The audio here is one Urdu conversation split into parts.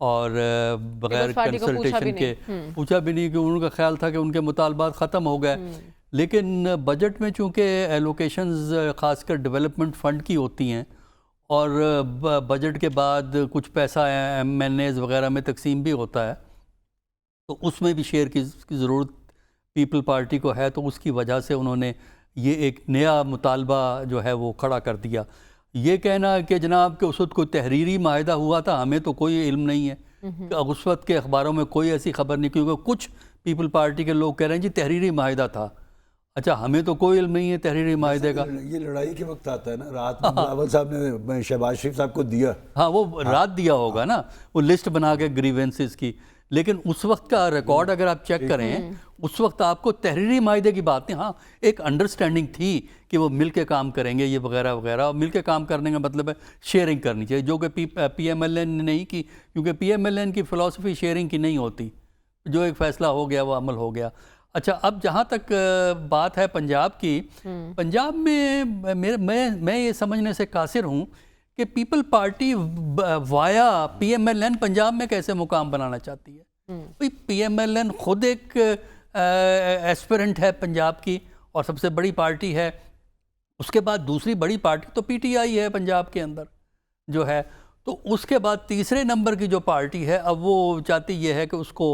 اور بغیر کنسلٹیشن کے پوچھا بھی نہیں، کہ ان کا خیال تھا کہ ان کے مطالبات ختم ہو گئے. لیکن بجٹ میں چونکہ ایلوکیشنز خاص کر ڈیولپمنٹ فنڈ کی ہوتی ہیں، اور بجٹ کے بعد کچھ پیسہ ایم این ایز وغیرہ میں تقسیم بھی ہوتا ہے، تو اس میں بھی شیئر کی ضرورت پیپل پارٹی کو ہے. تو اس کی وجہ سے انہوں نے یہ ایک نیا مطالبہ جو ہے وہ کھڑا کر دیا. یہ کہنا کہ جناب کہ اس وقت کوئی تحریری معاہدہ ہوا تھا، ہمیں تو کوئی علم نہیں ہے کہ اس وقت کے اخباروں میں کوئی ایسی خبر نہیں، کیونکہ کچھ پیپل پارٹی کے لوگ کہہ رہے ہیں جی تحریری معاہدہ تھا. اچھا، ہمیں تو کوئی علم نہیں ہے تحریری معاہدے کا. یہ لڑائی کے وقت آتا ہے نا، رات میں بلاول صاحب نے شہباز شریف صاحب کو دیا. ہاں، وہ رات دیا ہوگا نا، وہ لسٹ بنا کے گریونسز کی. لیکن اس وقت کا ریکارڈ اگر آپ چیک کریں، اس وقت آپ کو تحریری معاہدے کی بات نہیں، ہاں ایک انڈرسٹینڈنگ تھی کہ وہ مل کے کام کریں گے یہ وغیرہ وغیرہ. اور مل کے کام کرنے کا مطلب ہے شیئرنگ کرنی چاہیے، جو کہ پی ایم ایل این نے نہیں کی، کیونکہ پی ایم ایل این کی فلسفی شیئرنگ کی نہیں ہوتی. جو ایک فیصلہ ہو گیا وہ عمل ہو گیا. اچھا، اب جہاں تک بات ہے پنجاب کی، پنجاب میں میں یہ سمجھنے سے قاصر ہوں کہ people party via P M L N Punjab میں کیسے مقام بنانا چاہتی ہے. پی ایم ایل این خود ایک ایسپیرنٹ ہے پنجاب کی اور سب سے بڑی پارٹی ہے. اس کے بعد دوسری بڑی پارٹی تو پی ٹی آئی ہے پنجاب کے اندر جو ہے. تو اس کے بعد تیسرے نمبر کی جو پارٹی ہے، اب وہ چاہتی یہ ہے کہ اس کو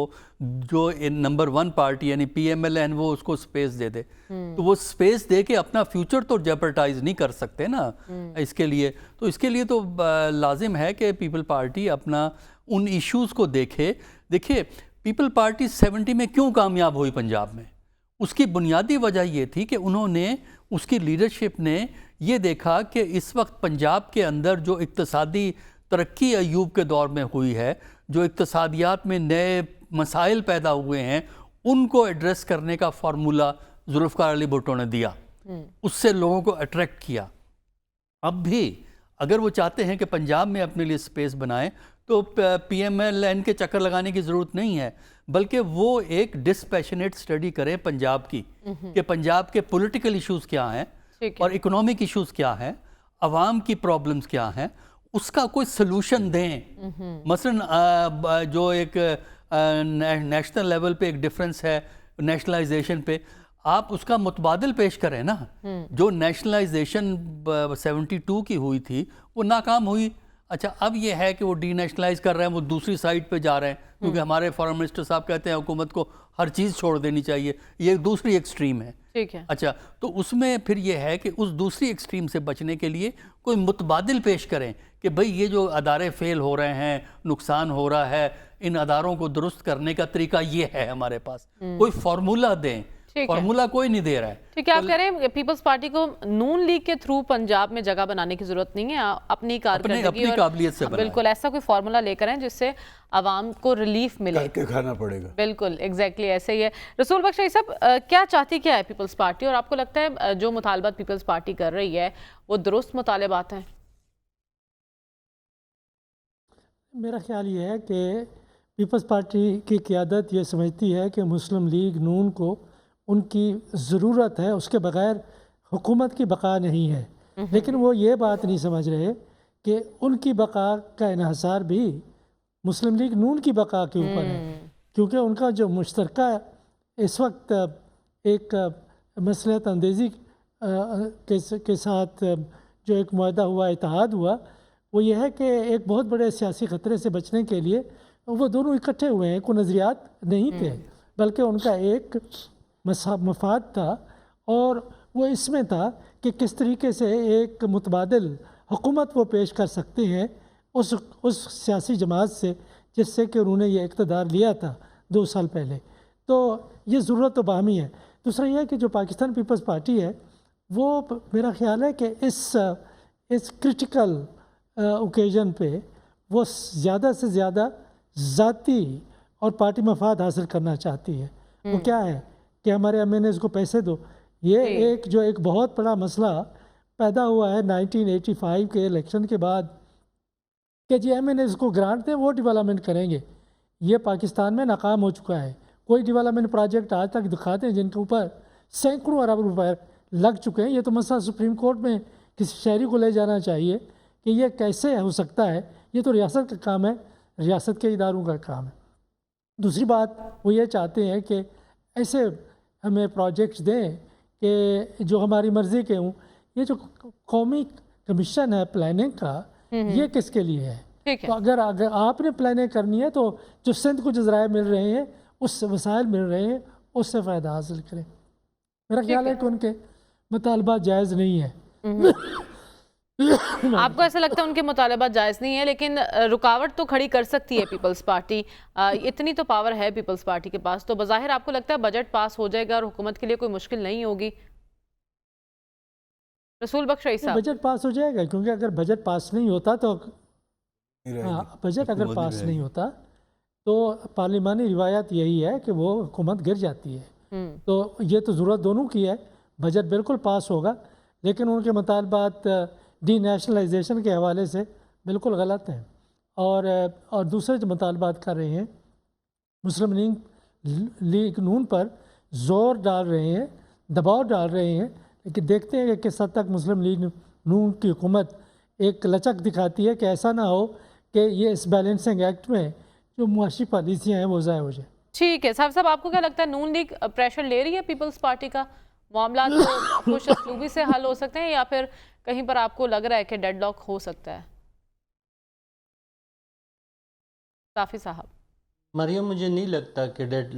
جو نمبر 1 پارٹی یعنی پی ایم ایل این، وہ اس کو سپیس دے دے. تو وہ سپیس دے کے اپنا فیوچر تو جیپرٹائز نہیں کر سکتے نا اس کے لیے. تو اس کے لیے تو لازم ہے کہ پیپل پارٹی اپنا ان ایشوز کو دیکھے. دیکھیے، پیپل پارٹی 70 میں کیوں کامیاب ہوئی پنجاب میں؟ اس کی بنیادی وجہ یہ تھی کہ انہوں نے، اس کی لیڈرشپ نے یہ دیکھا کہ اس وقت پنجاب کے اندر جو اقتصادی ترقی ایوب کے دور میں ہوئی ہے، جو اقتصادیات میں نئے مسائل پیدا ہوئے ہیں، ان کو ایڈریس کرنے کا فارمولہ ذوالفقار علی بھٹو نے دیا. اس سے لوگوں کو اٹریکٹ کیا. اب بھی اگر وہ چاہتے ہیں کہ پنجاب میں اپنے لیے سپیس بنائیں تو پی ایم ایل این کے چکر لگانے کی ضرورت نہیں ہے، بلکہ وہ ایک ڈسپیشنیٹ سٹڈی کریں پنجاب کی، کہ پنجاب کے پولیٹیکل ایشوز کیا ہیں اور اکنامک ایشوز کیا ہیں، عوام کی پرابلمز کیا ہیں، اس کا کوئی سلوشن دیں. مثلا جو ایک نیشنل لیول پہ ایک ڈیفرنس ہے نیشنلائزیشن پہ، آپ اس کا متبادل پیش کریں نا. جو نیشنلائزیشن 72 کی ہوئی تھی وہ ناکام ہوئی. اچھا، اب یہ ہے کہ وہ ڈی نیشنلائز کر رہے ہیں، وہ دوسری سائڈ پہ جا رہے ہیں، کیونکہ ہمارے فارن منسٹر صاحب کہتے ہیں حکومت کو ہر چیز چھوڑ دینی چاہیے. یہ دوسری ایکسٹریم ہے. ٹھیک ہے. اچھا، تو اس میں پھر یہ ہے کہ اس دوسری ایکسٹریم سے بچنے کے لیے کوئی متبادل پیش کریں کہ بھئی یہ جو ادارے فیل ہو رہے ہیں، نقصان ہو رہا ہے، ان اداروں کو درست کرنے کا طریقہ یہ ہے ہمارے پاس. کوئی فارمولہ دیں. فارمولہ کوئی نہیں دے رہا ہے. ٹھیک ہے، آپ کہہ رہے ہیں پیپلز پارٹی کو نون لیگ کے تھرو پنجاب میں جگہ بنانے کی ضرورت نہیں ہے، اپنی کارکردگی اپنی قابلیت سے بنائیں. بالکل ایسا کوئی فارمولا لے کر آئیں جس سے عوام کو ریلیف ملے. کر کے کھانا پڑے گا. بالکل ایگزیکٹلی ایسے ہی ہے. رسول بخش صاحب، کیا چاہتی کیا ہے پیپلز پارٹی، اور آپ کو لگتا ہے جو مطالبات پیپلز پارٹی کر رہی ہے وہ درست مطالبات ہیں؟ میرا خیال یہ ہے کہ پیپلز پارٹی کی قیادت یہ سمجھتی ہے کہ مسلم لیگ نون کو ان کی ضرورت ہے، اس کے بغیر حکومت کی بقا نہیں ہے. لیکن وہ یہ بات نہیں سمجھ رہے کہ ان کی بقا کا انحصار بھی مسلم لیگ نون کی بقا کے اوپر ہے، کیونکہ ان کا جو مشترکہ اس وقت ایک مصلحت اندیزی کے ساتھ جو ایک معاہدہ ہوا، اتحاد ہوا، وہ یہ ہے کہ ایک بہت بڑے سیاسی خطرے سے بچنے کے لیے وہ دونوں اکٹھے ہوئے ہیں. کوئی نظریات نہیں تھے، بلکہ ان کا ایک مفاد تھا، اور وہ اس میں تھا کہ کس طریقے سے ایک متبادل حکومت وہ پیش کر سکتے ہیں اس سیاسی جماعت سے جس سے کہ انہوں نے یہ اقتدار لیا تھا 2 سال پہلے. تو یہ ضرورت تو باہمی ہے. دوسرا یہ ہے کہ جو پاکستان پیپلز پارٹی ہے وہ میرا خیال ہے کہ اس کرٹیکل اوکیزن پہ وہ زیادہ سے زیادہ ذاتی اور پارٹی مفاد حاصل کرنا چاہتی ہے. وہ کیا ہے کہ ہمارے ایم این ایز کو پیسے دو. یہ ایک بہت بڑا مسئلہ پیدا ہوا ہے 1985 کے الیکشن کے بعد کہ جی ایم این ایز کو گرانٹ دیں، وہ ڈیولپمنٹ کریں گے. یہ پاکستان میں ناکام ہو چکا ہے. کوئی ڈیولپمنٹ پروجیکٹ آج تک دکھاتے ہیں جن کے اوپر سینکڑوں ارب روپے لگ چکے ہیں. یہ تو مسئلہ سپریم کورٹ میں کسی شہری کو لے جانا چاہیے کہ یہ کیسے ہو سکتا ہے. یہ تو ریاست کا کام ہے. ریاست کے اداروں کا کام ہے۔ دوسری بات وہ یہ چاہتے ہیں کہ ایسے ہمیں پروجیکٹس دیں کہ جو ہماری مرضی کے ہوں۔ یہ جو قومی کمیشن ہے پلاننگ کا، یہ کس کے لیے ہے؟ ٹھیک ہے، تو اگر آپ نے پلاننگ کرنی ہے تو جو سندھ کو جو ذرائع مل رہے ہیں، اس سے وسائل مل رہے ہیں، اس سے فائدہ حاصل کریں۔ میرا خیال ہے کہ ان کے مطالبات جائز نہیں ہیں۔ آپ کو ایسا لگتا ہے ان کے مطالبات جائز نہیں ہے، لیکن رکاوٹ تو کھڑی کر سکتی ہے پیپلز پارٹی، اتنی تو پاور ہے پیپلز پارٹی کے پاس، تو بظاہر آپ کو لگتا ہے بجٹ پاس ہو جائے گا اور حکومت کے لیے کوئی مشکل نہیں ہوگی؟ رسول بخش رئیس صاحب، بجٹ پاس ہو جائے گا، کیونکہ اگر بجٹ پاس نہیں ہوتا تو بجٹ اگر پاس نہیں ہوتا تو پارلیمانی روایت یہی ہے کہ وہ حکومت گر جاتی ہے۔ تو یہ تو ضرورت دونوں کی ہے، بجٹ بالکل پاس ہوگا، لیکن ان کے مطالبات ڈی نیشنلائزیشن کے حوالے سے بالکل غلط ہیں، اور دوسرے جو مطالبات کر رہے ہیں مسلم لیگ نون پر زور ڈال رہے ہیں، دباؤ ڈال رہے ہیں، لیکن دیکھتے ہیں کہ کس حد تک مسلم لیگ نون کی حکومت ایک لچک دکھاتی ہے کہ ایسا نہ ہو کہ یہ اس بیلنسنگ ایکٹ میں جو معاشی پالیسیاں ہیں وہ ضائع ہو جائیں۔ ٹھیک ہے صاحب، آپ کو کیا لگتا ہے نون لیگ پریشر لے رہی ہے پیپلز پارٹی کا؟ معاملات تو خوش اسلوبی سے حل ہو سکتے ہیں یا پھر کہیں پر آپ کو لگ رہا ہے کہ ڈیڈ لاک ہو سکتا ہے؟ صافی صاحب، مریم، مجھے نہیں لگتا کہ ڈیڈ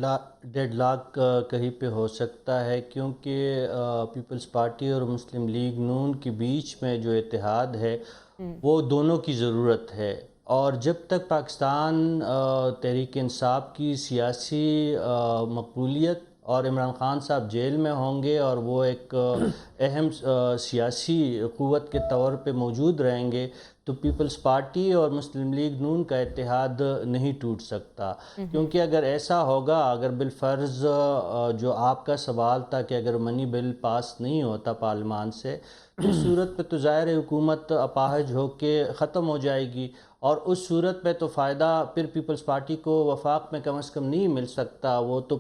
لاک کہیں پہ ہو سکتا ہے، کیونکہ پیپلز پارٹی اور مسلم لیگ نون کے بیچ میں جو اتحاد ہے وہ دونوں کی ضرورت ہے، اور جب تک پاکستان تحریک انصاف کی سیاسی مقبولیت اور عمران خان صاحب جیل میں ہوں گے اور وہ ایک اہم سیاسی قوت کے طور پہ موجود رہیں گے، تو پیپلز پارٹی اور مسلم لیگ نون کا اتحاد نہیں ٹوٹ سکتا۔ کیونکہ اگر ایسا ہوگا، اگر بالفرض جو آپ کا سوال تھا کہ اگر منی بل پاس نہیں ہوتا پارلیمان سے، تو اس صورت پہ تو ظاہر حکومت اپاہج ہو کے ختم ہو جائے گی، اور اس صورت میں تو فائدہ پھر پیپلز پارٹی کو وفاق میں کم از کم نہیں مل سکتا۔ وہ تو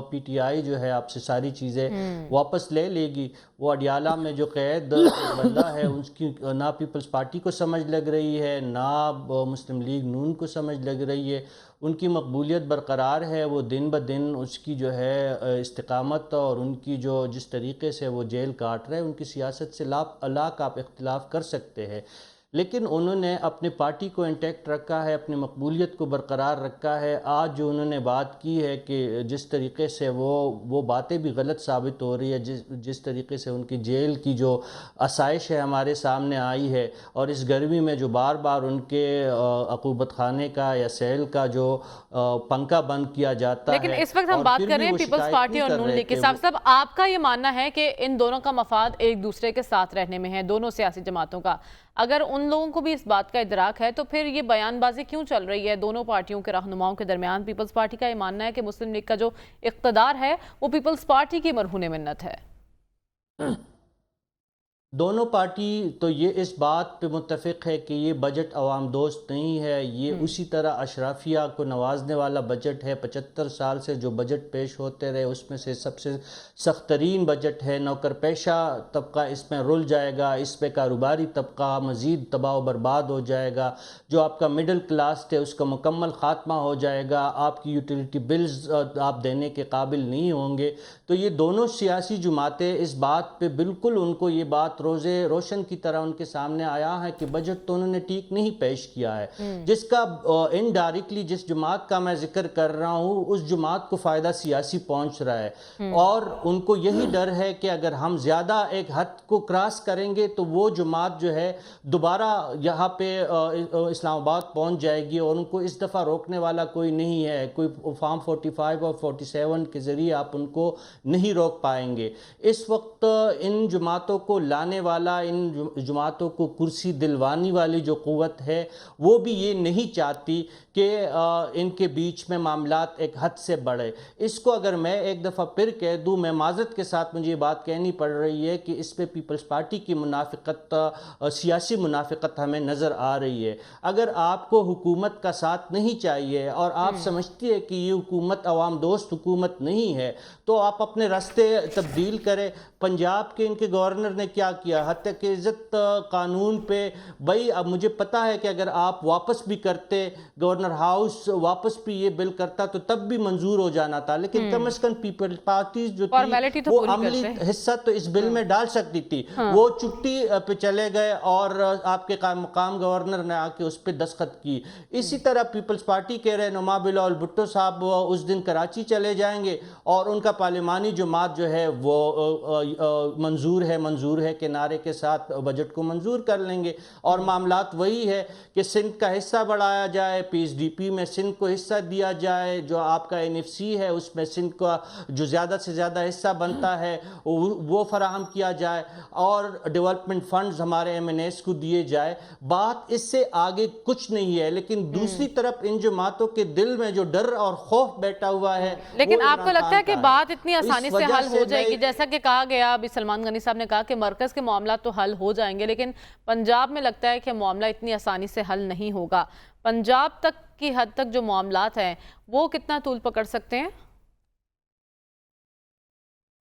پی ٹی آئی جو ہے آپ سے ساری چیزیں واپس لے لے گی۔ وہ اڈیالہ میں جو قید بندہ ہے اس کی نہ پیپلز پارٹی کو سمجھ لگ رہی ہے، نہ مسلم لیگ نون کو سمجھ لگ رہی ہے۔ ان کی مقبولیت برقرار ہے، وہ دن بدن اس کی جو ہے استقامت اور ان کی جو جس طریقے سے وہ جیل کاٹ رہے ہیں، ان کی سیاست سے لاکھ آپ اختلاف کر سکتے ہیں، لیکن انہوں نے اپنے پارٹی کو انٹیکٹ رکھا ہے، اپنی مقبولیت کو برقرار رکھا ہے۔ آج جو انہوں نے بات کی ہے کہ جس طریقے سے وہ باتیں بھی غلط ثابت ہو رہی ہے، جس طریقے سے ان کی جیل کی جو آسائش ہے ہمارے سامنے آئی ہے، اور اس گرمی میں جو بار بار ان کے عقوبت خانے کا یا سیل کا جو پنکھا بند کیا جاتا ہے، لیکن اس وقت ہم بات کر رہے ہیں پیپلز پارٹی اور نون لیگ کے۔ صاحب آپ کا یہ ماننا ہے کہ ان دونوں کا مفاد ایک دوسرے کے ساتھ رہنے میں ہے، دونوں سیاسی جماعتوں کا؟ اگر ان لوگوں کو بھی اس بات کا ادراک ہے تو پھر یہ بیان بازی کیوں چل رہی ہے دونوں پارٹیوں کے رہنماؤں کے درمیان؟ پیپلز پارٹی کا یہ ماننا ہے کہ مسلم لیگ کا جو اقتدار ہے وہ پیپلز پارٹی کی مرہون منت ہے۔ دونوں پارٹی تو یہ اس بات پہ متفق ہے کہ یہ بجٹ عوام دوست نہیں ہے، یہ اسی طرح اشرافیہ کو نوازنے والا بجٹ ہے۔ 75 سال سے جو بجٹ پیش ہوتے رہے اس میں سے سب سے سخت ترین بجٹ ہے۔ نوکر پیشہ طبقہ اس میں رل جائے گا، اس پہ کاروباری طبقہ مزید تباہ و برباد ہو جائے گا، جو آپ کا مڈل کلاس تھے اس کا مکمل خاتمہ ہو جائے گا، آپ کی یوٹیلیٹی بلز آپ دینے کے قابل نہیں ہوں گے۔ تو یہ دونوں سیاسی جماعتیں اس بات پہ بالکل ان کو یہ بات روزے روشن کی طرح ان کے سامنے آیا ہے کہ بجٹ تو انہوں نے ٹھیک نہیں پیش کیا ہے، جس کا انڈائریکٹلی جس جماعت کا میں ذکر کر رہا ہوں اس جماعت کو فائدہ سیاسی پہنچ رہا ہے، اور ان کو یہی ڈر ہے کہ اگر ہم زیادہ ایک حد کو کراس کریں گے تو وہ جماعت جو ہے دوبارہ یہاں پہ اسلام آباد پہنچ جائے گی، اور ان کو اس دفعہ روکنے والا کوئی نہیں ہے، کوئی فارم 45 اور 47 کے ذریعے آپ ان کو نہیں روک پائیں گے۔ اس وقت ان جماعتوں کو لانے والا، ان جماعتوں کو کرسی دلوانی والی جو قوت ہے وہ بھی یہ نہیں چاہتی کہ ان کے بیچ میں معاملات ایک حد سے بڑھے. اس کو اگر میں ایک دفعہ پھر کہہ دوں، میں معذرت کے ساتھ مجھے یہ بات کہنی پڑ رہی ہے کہ اس پہ پیپلز پارٹی کی منافقت، سیاسی منافقت ہمیں نظر آ رہی ہے. اگر آپ کو حکومت کا ساتھ نہیں چاہیے اور آپ سمجھتی ہے کہ یہ حکومت عوام دوست حکومت نہیں ہے، تو آپ اپنے راستے تبدیل کریں. پنجاب کے ان کے گورنر نے کیا کیا، حتی کہ عزت قانون پہ، بھائی اب مجھے پتا ہے کہ اگر آپ واپس بھی کرتے، گورنر ہاؤس واپس بھی یہ بل کرتا تو تب بھی منظور ہو جانا تھا، لیکن کم از کم پیپل پارٹیز جو فارمیلٹی تھی تو وہ پوری عملی کرتے. حصہ تو اس بل میں ڈال سکتی تھی. وہ چھٹی پہ چلے گئے اور آپ کے مقام گورنر نے آ کے اس پہ دستخط کی. اسی طرح پیپلز پارٹی کے رہنما بلاول بھٹو صاحب اس دن کراچی چلے جائیں گے اور ان کا پارلیمانی جماعت جو ہے وہ منظور ہے کے نعرے کے ساتھ بجٹ کو منظور کر لیں گے. اور معاملات وہی ہے کہ سندھ کا حصہ بڑھایا جائے، پی ایس ڈی پی میں سندھ کو حصہ دیا جائے، جو آپ کا این ایف سی ہے اس میں سندھ کا جو زیادہ سے زیادہ حصہ بنتا ہے وہ فراہم کیا جائے، اور ڈیولپمنٹ فنڈز ہمارے ایم این ایس کو دیے جائے. بات اس سے آگے کچھ نہیں ہے. لیکن دوسری طرف ان جماعتوں کے دل میں جو ڈر اور خوف بیٹھا ہوا ہے، لیکن وہ آپ کو عمران لگتا ہے خان کہ کا بات اتنی اس آسانی سے وجہ حل ہو جائے گی؟ میں جیسا کہ کہا گیا، ابھی سلمان غنی صاحب نے کہا کہ مرکز کے معاملات تو حل ہو جائیں گے، لیکن پنجاب میں لگتا ہے کہ معاملہ اتنی آسانی سے حل نہیں ہوگا. پنجاب تک کی حد تک جو معاملات ہیں وہ کتنا طول پکڑ سکتے ہیں؟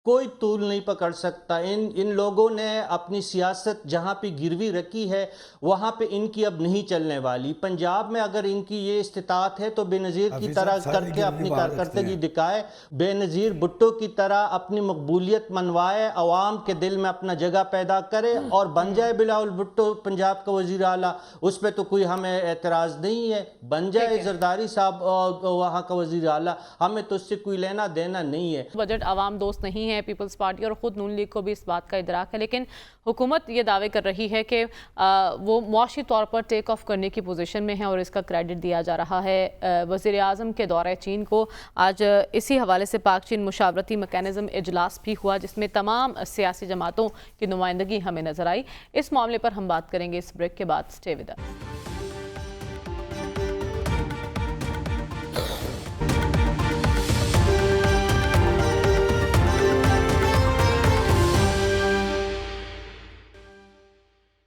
کوئی طول نہیں پکڑ سکتا. ان لوگوں نے اپنی سیاست جہاں پہ گروی رکھی ہے وہاں پہ ان کی اب نہیں چلنے والی. پنجاب میں اگر ان کی یہ استطاعت ہے تو بے نظیر کی طرح کر کے اپنی کارکردگی دکھائے، بے نظیر بھٹو کی طرح اپنی مقبولیت منوائے، عوام کے دل میں اپنا جگہ پیدا کرے اور بن جائے بلاول بھٹو پنجاب کا وزیر اعلیٰ. اس پہ تو کوئی ہمیں اعتراض نہیں ہے. بن جائے زرداری صاحب وہاں کا وزیر اعلیٰ، ہمیں تو اس سے کوئی لینا دینا نہیں ہے. بجٹ عوام دوست نہیں ہے، پیپلز پارٹی اور خود نون لیگ کو بھی اس بات کا ادراک ہے، لیکن حکومت یہ دعوے کر رہی ہے کہ وہ معاشی طور پر ٹیک آف کرنے کی پوزیشن میں ہے اور اس کا کریڈٹ دیا جا رہا ہے. وزیر اعظم کے دورہ چین کو آج اسی حوالے سے پاک چین مشاورتی میکانزم اجلاس بھی ہوا، جس میں تمام سیاسی جماعتوں کی نمائندگی ہمیں نظر آئی. اس معاملے پر ہم بات کریں گے اس بریک کے بعد. Stay with us.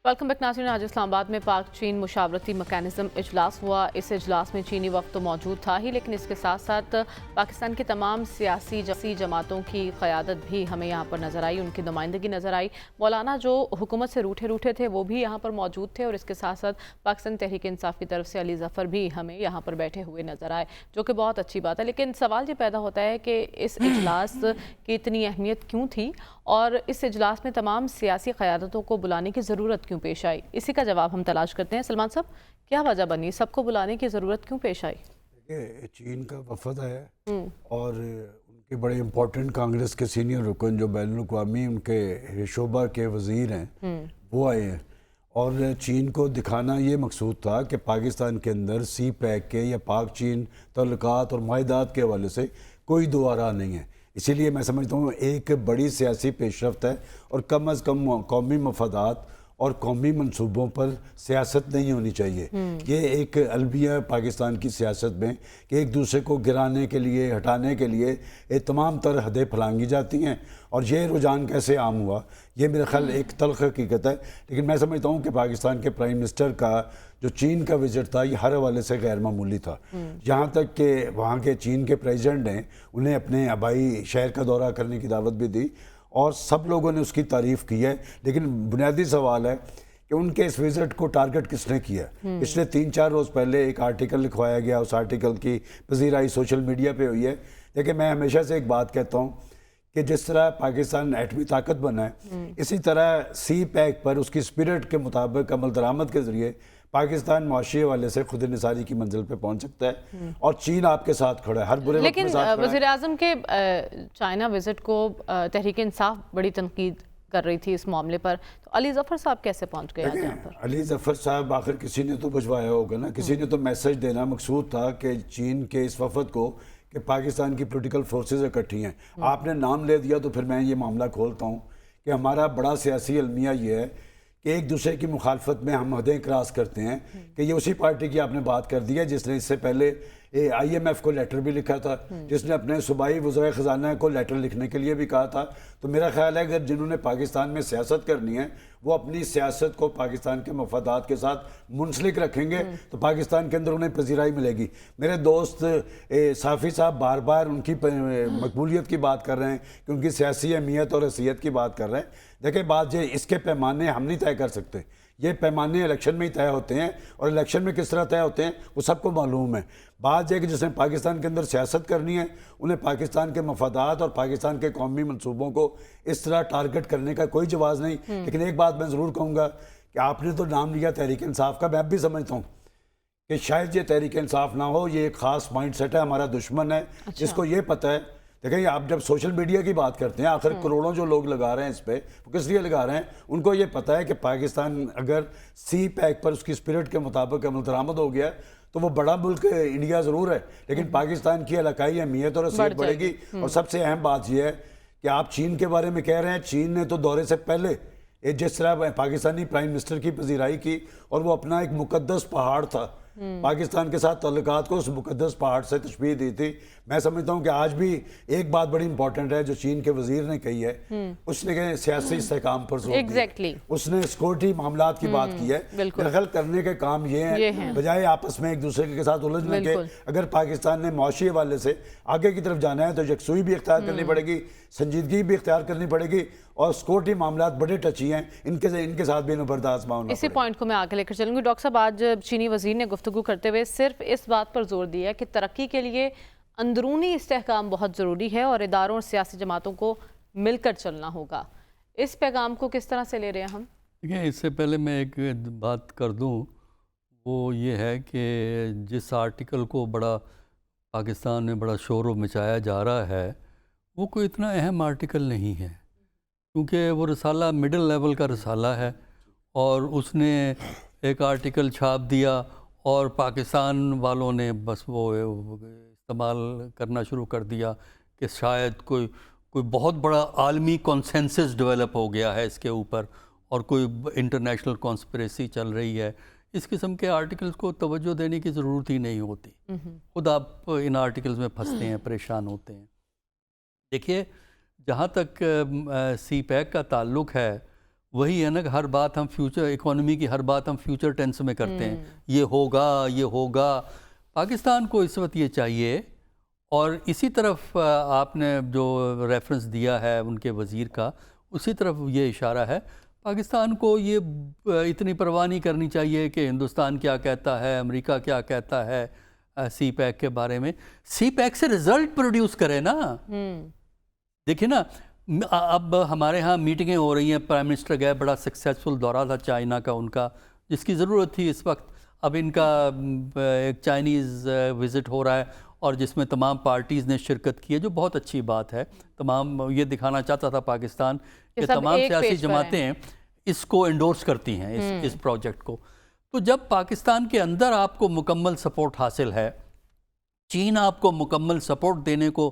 Welcome back ناظرین. آج اسلام آباد میں پاک چین مشاورتی میکانزم اجلاس ہوا. اس اجلاس میں چینی وفد تو موجود تھا ہی، لیکن اس کے ساتھ ساتھ پاکستان کی تمام سیاسی جماعتوں کی قیادت بھی ہمیں یہاں پر نظر آئی، ان کی نمائندگی نظر آئی. مولانا جو حکومت سے روٹھے تھے وہ بھی یہاں پر موجود تھے، اور اس کے ساتھ ساتھ پاکستان تحریک انصاف کی طرف سے علی ظفر بھی ہمیں یہاں پر بیٹھے ہوئے نظر آئے، جو کہ بہت اچھی بات ہے. لیکن سوال یہ پیدا ہوتا ہے کہ اس اجلاس کی اتنی اہمیت کیوں تھی اور اس اجلاس میں تمام سیاسی قیادتوں کو بلانے کی ضرورت کیوں پیش آئی؟ اسی کا جواب ہم تلاش کرتے ہیں. سلمان صاحب، کیا وجہ بنی، سب کو بلانے کی ضرورت کیوں پیش آئی؟ چین کا وفد ہے اور ان کے بڑے امپورٹنٹ کانگریس کے سینئر رکن جو بین الاقوامی ان کے شعبہ کے وزیر ہیں وہ آئے ہیں، اور چین کو دکھانا یہ مقصود تھا کہ پاکستان کے اندر سی پیک کے یا پاک چین تعلقات اور معاہدات کے حوالے سے کوئی دو آراء نہیں ہے. اسی لیے میں سمجھتا ہوں ایک بڑی سیاسی پیش رفت ہے، اور کم از کم قومی مفادات اور قومی منصوبوں پر سیاست نہیں ہونی چاہیے. یہ ایک المیہ پاکستان کی سیاست میں کہ ایک دوسرے کو گرانے کے لیے، ہٹانے کے لیے یہ تمام تر حدیں پھلانگی جاتی ہیں، اور یہ رجحان کیسے عام ہوا یہ میرے خیال ایک تلخ حقیقت ہے. لیکن میں سمجھتا ہوں کہ پاکستان کے پرائم منسٹر کا جو چین کا وزٹ تھا یہ ہر حوالے سے غیر معمولی تھا. یہاں تک کہ وہاں کے چین کے پریزیڈنٹ نے انہیں اپنے آبائی شہر کا دورہ کرنے کی دعوت بھی دی، اور سب لوگوں نے اس کی تعریف کی ہے. لیکن بنیادی سوال ہے کہ ان کے اس وزٹ کو ٹارگٹ کس نے کیا؟ پچھلے 3-4 روز پہلے ایک آرٹیکل لکھوایا گیا، اس آرٹیکل کی پذیرائی سوشل میڈیا پہ ہوئی ہے. لیکن میں ہمیشہ سے ایک بات کہتا ہوں کہ جس طرح پاکستان ایٹمی طاقت بنا ہے، اسی طرح سی پیک پر اس کی اسپرٹ کے مطابق عمل درآمد کے ذریعے پاکستان معاشی حوالے سے خود انحصاری کی منزل پہ پہنچ سکتا ہے، اور چین آپ کے ساتھ کھڑا ہے، ہر برے وقت میں ساتھ کھڑا ہے. لیکن وزیر اعظم کے چائنا وزٹ کو تحریک انصاف بڑی تنقید کر رہی تھی اس معاملے پر، تو علی ظفر صاحب کیسے پہنچ گئے یہاں پر؟ علی ظفر صاحب آخر کسی نے تو بھجوایا ہوگا نا، کسی نے تو میسج دینا مقصود تھا کہ چین کے اس وفد کو کہ پاکستان کی پولیٹیکل فورسز اکٹھی ہیں. آپ نے نام لے دیا تو پھر میں یہ معاملہ کھولتا ہوں کہ ہمارا بڑا سیاسی المیہ یہ ہے کہ ایک دوسرے کی مخالفت میں ہم حدیں کراس کرتے ہیں کہ یہ اسی پارٹی کی آپ نے بات کر دی ہے جس نے اس سے پہلے IMF کو لیٹر بھی لکھا تھا، جس نے اپنے صوبائی وزراء خزانہ کو لیٹر لکھنے کے لیے بھی کہا تھا. تو میرا خیال ہے اگر جنہوں نے پاکستان میں سیاست کرنی ہے وہ اپنی سیاست کو پاکستان کے مفادات کے ساتھ منسلک رکھیں گے تو پاکستان کے اندر انہیں پذیرائی ملے گی. میرے دوست صافی صاحب بار بار ان کی مقبولیت کی بات کر رہے ہیں کہ ان کی سیاسی اہمیت اور حیثیت کی بات کر رہے ہیں. دیکھیں بات یہ اس کے پیمانے ہم نہیں طے کر سکتے، یہ پیمانے الیکشن میں ہی طے ہوتے ہیں، اور الیکشن میں کس طرح طے ہوتے ہیں وہ سب کو معلوم ہے. بات یہ کہ جس نے پاکستان کے اندر سیاست کرنی ہے انہیں پاکستان کے مفادات اور پاکستان کے قومی منصوبوں کو اس طرح ٹارگٹ کرنے کا کوئی جواز نہیں. لیکن ایک بات میں ضرور کہوں گا کہ آپ نے تو نام لیا تحریک انصاف کا، میں اب بھی سمجھتا ہوں کہ شاید یہ تحریک انصاف نہ ہو، یہ ایک خاص مائنڈ سیٹ ہے، ہمارا دشمن ہے جس کو یہ پتہ ہے. دیکھیں آپ جب سوشل میڈیا کی بات کرتے ہیں آخر کروڑوں جو لوگ لگا رہے ہیں اس پہ وہ کس لیے لگا رہے ہیں؟ ان کو یہ پتہ ہے کہ پاکستان اگر سی پیک پر اس کی اسپرٹ کے مطابق عمل درآمد ہو گیا تو وہ بڑا ملک انڈیا ضرور ہے لیکن پاکستان کی علاقائی اہمیت اور حیثیت بڑھے گی. اور سب سے اہم بات یہ ہے کہ آپ چین کے بارے میں کہہ رہے ہیں، چین نے تو دورے سے پہلے جس طرح پاکستانی پرائم منسٹر کی پذیرائی کی اور وہ اپنا ایک مقدس پہاڑ تھا پاکستان کے ساتھ تعلقات کو اس مقدس پہاڑ سے تشبیہ دی تھی. میں سمجھتا ہوں کہ آج بھی ایک بات بڑی امپورٹنٹ ہے جو چین کے وزیر نے کہی ہے، اس نے کہ سیاسی استحکام پر زور دیا، اس نے سیکورٹی معاملات کی بات کی ہے. دخل کرنے کے کام یہ ہیں بجائے آپس میں ایک دوسرے کے ساتھ الجھنے کے. اگر پاکستان نے معاشی حوالے سے آگے کی طرف جانا ہے تو یکسوئی بھی اختیار کرنی پڑے گی، سنجیدگی بھی اختیار کرنی پڑے گی، اور سیکورٹی معاملات بڑے ٹچی ہیں، ان کے ساتھ بھی انہیں آزما ہونا. اسی پوائنٹ کو میں آگے لے کر چلوں گی. ڈاکٹر صاحب آج چینی وزیر نے گفتگو کرتے ہوئے صرف اس بات پر زور دیا کہ ترقی کے لیے اندرونی استحکام بہت ضروری ہے اور اداروں اور سیاسی جماعتوں کو مل کر چلنا ہوگا. اس پیغام کو کس طرح سے لے رہے ہیں ہم؟ دیکھیں اس سے پہلے میں ایک بات کر دوں، وہ یہ ہے کہ جس آرٹیکل کو بڑا پاکستان میں بڑا شور و مچایا جا رہا ہے وہ کوئی اتنا اہم آرٹیکل نہیں ہے، کیونکہ وہ رسالہ مڈل لیول کا رسالہ ہے اور اس نے ایک آرٹیکل چھاپ دیا اور پاکستان والوں نے بس وہ استعمال کرنا شروع کر دیا کہ شاید کوئی بہت بڑا عالمی کنسنسس ڈیولپ ہو گیا ہے اس کے اوپر اور کوئی انٹرنیشنل کانسپریسی چل رہی ہے. اس قسم کے آرٹیکلز کو توجہ دینے کی ضرورت ہی نہیں ہوتی، خود آپ ان آرٹیکلز میں پھنستے ہیں، پریشان ہوتے ہیں. دیکھیے جہاں تک سی پیک کا تعلق ہے وہی ہے نا کہ ہر بات ہم فیوچر اکانومی کی ہر بات ہم فیوچر ٹینس میں کرتے ہیں، یہ ہوگا. پاکستان کو اس وقت یہ چاہیے، اور اسی طرف آپ نے جو ریفرنس دیا ہے ان کے وزیر کا اسی طرف یہ اشارہ ہے. پاکستان کو یہ اتنی پرواہ نہیں کرنی چاہیے کہ ہندوستان کیا کہتا ہے، امریکہ کیا کہتا ہے سی پیک کے بارے میں. سی پیک سے رزلٹ پروڈیوس کرے نا. دیکھیں نا اب ہمارے ہاں میٹنگیں ہو رہی ہیں، پرائم منسٹر گئے، بڑا سکسیسفل دورہ تھا چائنا کا ان کا جس کی ضرورت تھی اس وقت. اب ان کا ایک چائنیز وزٹ ہو رہا ہے اور جس میں تمام پارٹیز نے شرکت کی ہے، جو بہت اچھی بات ہے. تمام یہ دکھانا چاہتا تھا پاکستان کہ تمام سیاسی جماعتیں اس کو انڈورس کرتی ہیں اس پروجیکٹ کو. تو جب پاکستان کے اندر آپ کو مکمل سپورٹ حاصل ہے، چین آپ کو مکمل سپورٹ دینے کو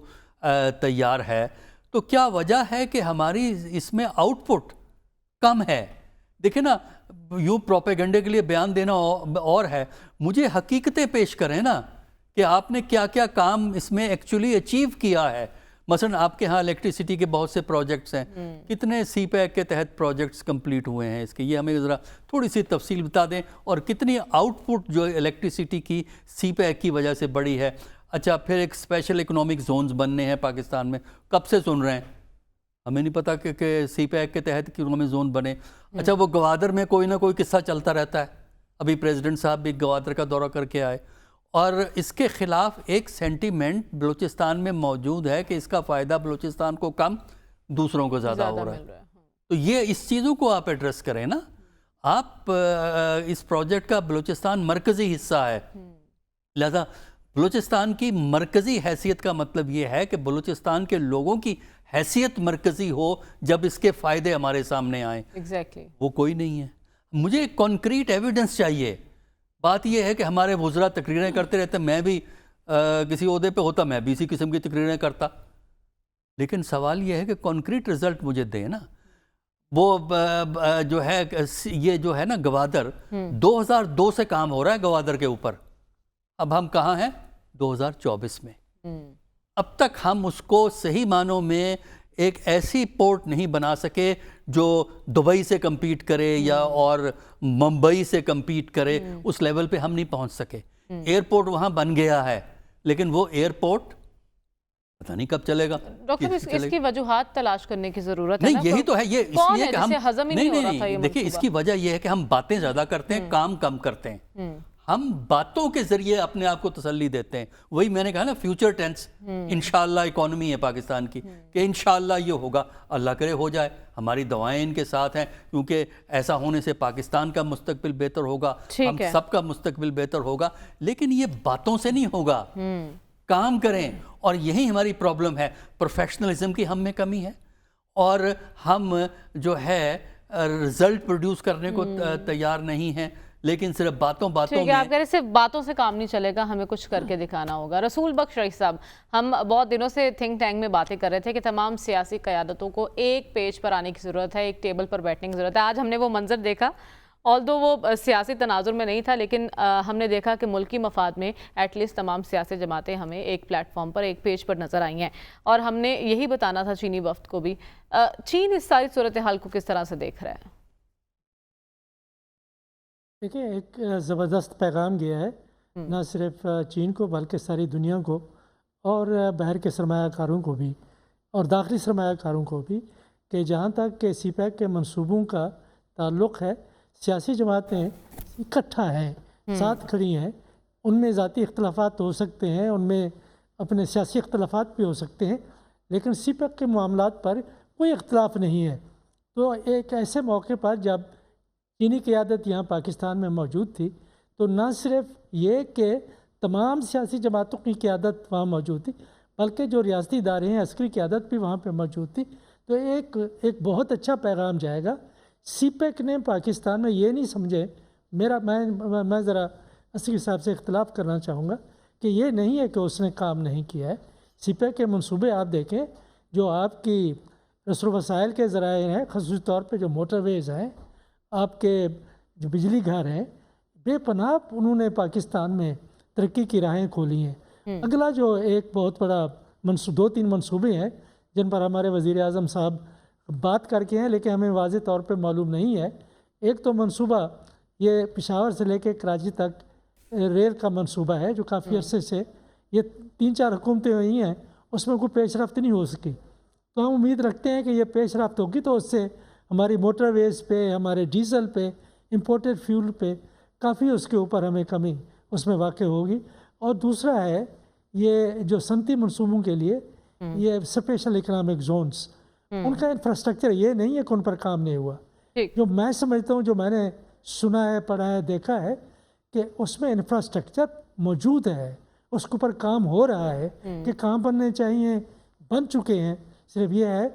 تیار ہے، تو کیا وجہ ہے کہ ہماری اس میں آؤٹ پٹ کم ہے؟ دیکھیں نا یوں پروپیگنڈے کے لیے بیان دینا اور ہے، مجھے حقیقتیں پیش کریں نا کہ آپ نے کیا کیا کام اس میں ایکچولی اچیو کیا ہے. مثلا آپ کے ہاں الیکٹریسٹی کے بہت سے پروجیکٹس ہیں، کتنے سی پیک کے تحت پروجیکٹس کمپلیٹ ہوئے ہیں اس کے، یہ ہمیں ذرا تھوڑی سی تفصیل بتا دیں. اور کتنی آؤٹ پٹ جو الیکٹریسٹی کی سی پیک کی وجہ سے بڑی ہے. اچھا پھر ایک اسپیشل اکنامک زونز بننے ہیں پاکستان میں، کب سے سن رہے ہیں؟ ہمیں نہیں پتا کہ سی پیک کے تحت اکنامک زون بنے. اچھا وہ گوادر میں کوئی نہ کوئی قصہ چلتا رہتا ہے، ابھی پریزیڈنٹ صاحب بھی گوادر کا دورہ کر کے آئے، اور اس کے خلاف ایک سینٹیمنٹ بلوچستان میں موجود ہے کہ اس کا فائدہ بلوچستان کو کم، دوسروں کو زیادہ ہو رہا ہے. تو یہ اس چیزوں کو آپ ایڈریس کریں نا. آپ اس پروجیکٹ کا بلوچستان مرکزی حصہ ہے، لہذا بلوچستان کی مرکزی حیثیت کا مطلب یہ ہے کہ بلوچستان کے لوگوں کی حیثیت مرکزی ہو جب اس کے فائدے ہمارے سامنے آئیں. وہ کوئی نہیں ہے. مجھے کانکریٹ ایویڈنس چاہیے. بات یہ ہے کہ ہمارے وزراء تقریریں کرتے رہتے ہیں، میں بھی کسی عہدے پہ ہوتا میں بھی اسی قسم کی تقریریں کرتا، لیکن سوال یہ ہے کہ کانکریٹ رزلٹ مجھے دیں نا. وہ جو ہے یہ جو ہے نا گوادر 2002 سے کام ہو رہا ہے گوادر کے اوپر. اب ہم کہاں ہیں؟ 2024 میں. اب تک ہم اس کو صحیح معنوں میں ایک ایسی پورٹ نہیں بنا سکے جو دبئی سے کمپیٹ کرے یا اور ممبئی سے کمپیٹ کرے. اس لیول پہ ہم نہیں پہنچ سکے. ایئرپورٹ وہاں بن گیا ہے لیکن وہ ایئرپورٹ پتہ نہیں کب چلے گا. ڈاکٹر اس کی وجوہات تلاش کرنے کی ضرورت ہے. نہیں یہی تو ہے. یہ اس لیے کہ ہم ہضم ہی نہیں ہو رہا تھا یہ دیکھیں اس کی وجہ یہ ہے کہ ہم باتیں زیادہ کرتے ہیں, کام کم کرتے ہیں. ہم باتوں کے ذریعے اپنے آپ کو تسلی دیتے ہیں. وہی میں نے کہا نا فیوچر ٹینس, انشاءاللہ اکانومی ہے پاکستان کی کہ انشاءاللہ یہ ہوگا, اللہ کرے ہو جائے. ہماری دعائیں ان کے ساتھ ہیں کیونکہ ایسا ہونے سے پاکستان کا مستقبل بہتر ہوگا, ہم سب کا مستقبل بہتر ہوگا. لیکن یہ باتوں سے نہیں ہوگا, کام کریں. اور یہی ہماری پرابلم ہے, پروفیشنلزم کی ہم میں کمی ہے اور ہم جو ہے رزلٹ پروڈیوس کرنے کو تیار نہیں ہیں. لیکن صرف باتوں میں آپ کہہ رہے صرف باتوں سے کام نہیں چلے گا, ہمیں کچھ کر کے دکھانا ہوگا. رسول بخش رئیس صاحب, ہم بہت دنوں سے تھنک ٹینک میں باتیں کر رہے تھے کہ تمام سیاسی قیادتوں کو ایک پیج پر آنے کی ضرورت ہے, ایک ٹیبل پر بیٹھنے کی ضرورت ہے. آج ہم نے وہ منظر دیکھا, آلدو وہ سیاسی تناظر میں نہیں تھا, لیکن ہم نے دیکھا کہ ملکی مفاد میں ایٹ لیسٹ تمام سیاسی جماعتیں ہمیں ایک پلیٹ فارم پر, ایک پیج پر نظر آئی ہیں. اور ہم نے یہی بتانا تھا چینی وفد کو بھی. چین اس ساری صورتحال کو کس طرح سے دیکھ رہا ہے؟ دیکھیں ایک زبردست پیغام گیا ہے نہ صرف چین کو بلکہ ساری دنیا کو اور باہر کے سرمایہ کاروں کو بھی اور داخلی سرمایہ کاروں کو بھی, کہ جہاں تک کہ سی پیک کے منصوبوں کا تعلق ہے, سیاسی جماعتیں اکٹھا ہیں, ساتھ کھڑی ہیں. ان میں ذاتی اختلافات ہو سکتے ہیں, ان میں اپنے سیاسی اختلافات بھی ہو سکتے ہیں, لیکن سی پیک کے معاملات پر کوئی اختلاف نہیں ہے. تو ایک ایسے موقع پر جب چینی قیادت یہاں پاکستان میں موجود تھی تو نہ صرف یہ کہ تمام سیاسی جماعتوں کی قیادت وہاں موجود تھی بلکہ جو ریاستی ادارے ہیں عسکری قیادت بھی وہاں پہ موجود تھی. تو ایک بہت اچھا پیغام جائے گا. سی پیک نے پاکستان میں یہ نہیں سمجھے, میں ذرا عسکری صاحب سے اختلاف کرنا چاہوں گا کہ یہ نہیں ہے کہ اس نے کام نہیں کیا ہے. سی پیک کے منصوبے آپ دیکھیں, جو آپ کی رسل و وسائل کے ذرائع ہیں, خصوصی طور پہ جو موٹر ویز ہیں, آپ کے جو بجلی گھر ہیں, بے پناہ انہوں نے پاکستان میں ترقی کی راہیں کھولی ہیں. اگلا جو ایک بہت بڑا 2-3 منصوبے ہیں جن پر ہمارے وزیر اعظم صاحب بات کر کے ہیں لیکن ہمیں واضح طور پہ معلوم نہیں ہے. ایک تو منصوبہ یہ پشاور سے لے کے کراچی تک ریل کا منصوبہ ہے جو کافی عرصے سے یہ 3-4 حکومتیں ہوئی ہیں, اس میں کوئی پیش رفت نہیں ہو سکی. تو ہم امید رکھتے ہیں کہ یہ پیش رفت ہوگی تو اس سے ہماری موٹر ویز پہ, ہمارے ڈیزل پہ, امپورٹڈ فیول پہ کافی اس کے اوپر ہمیں کمی اس میں واقع ہوگی. اور دوسرا ہے یہ جو صنعتی منصوبوں کے لیے یہ اسپیشل اکنامک زونز, ان کا انفراسٹرکچر یہ نہیں ہے کہ ان پر کام نہیں ہوا. جو میں سمجھتا ہوں, جو میں نے سنا ہے, پڑھا ہے, دیکھا ہے کہ اس میں انفراسٹرکچر موجود ہے, اس کے اوپر کام ہو رہا ہے کہ کام بننے چاہیے, بن چکے ہیں. صرف یہ ہے